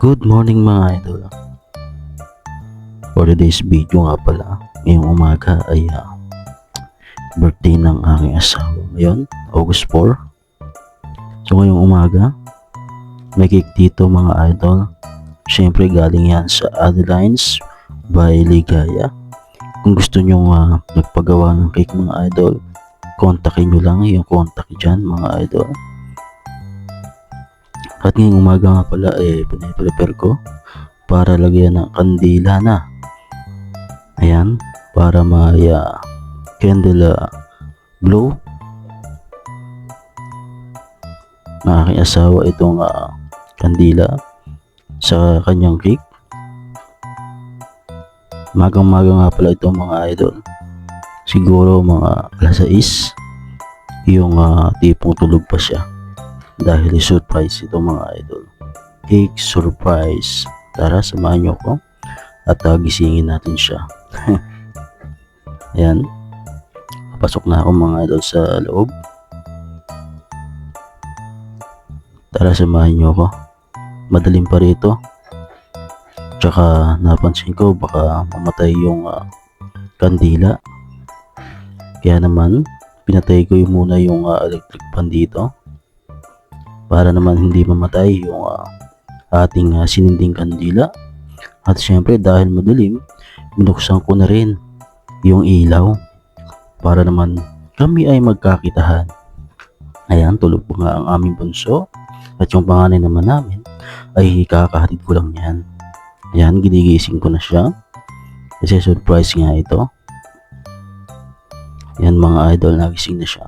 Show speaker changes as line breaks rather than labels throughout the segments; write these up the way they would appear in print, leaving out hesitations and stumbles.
Good morning mga idol. For today's video nga pala, ngayong umaga ay birthday ng aking asawa. Ngayon, August 4. So ngayong umaga, may cake dito mga idol. Siyempre galing yan sa Adelines by Ligaya. Kung gusto nyo magpagawa ng cake mga idol, kontakin nyo lang yung contact dyan mga idol. At ngayong umaga nga pala piniprepare ko para lagyan ng kandila na. Ayan, para may candle glow na aking asawa itong kandila sa kanyang cake. Magang-maga nga pala ito mga idol. Siguro mga alas 6 yung tipong tulog pa siya. Dahil surprise ito mga idol. Cake surprise. Tara, samahan nyo ko at gisingin natin siya. Ayan. Pasok na ako mga idol sa loob. Tara, samahan nyo ko. Madaling pa rito. Tsaka napansin ko baka mamatay yung kandila. Kaya naman pinatay ko muna yung electric fan dito. Para naman hindi mamatay yung ating sininding kandila. At syempre dahil madilim, binuksan ko na rin yung ilaw para naman kami ay magkakitahan. Ayan, tulog po nga ang aming bunso at yung panganay naman namin ay kakahatid ko lang yan. Ayan, ginigising ko na siya kasi surprise nga ito. Ayan mga idol, nagising na siya.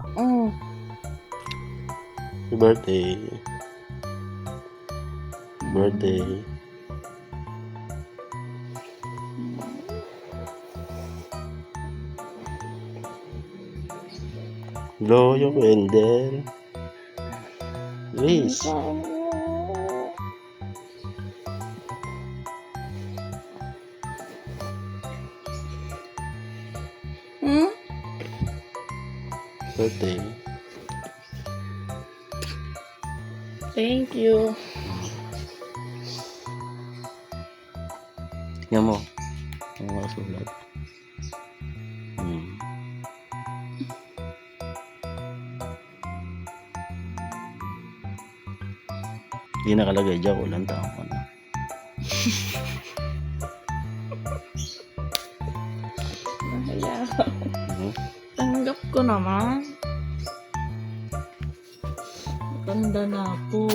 Birthday. Blow yung candle. Please. Birthday.
Thank you.
Tingnan mo. Ang mga sulat. Hindi nakalagay dyan. Walang tao ko na.
Nahiya ako. Tanggap ko naman. Ganda na po.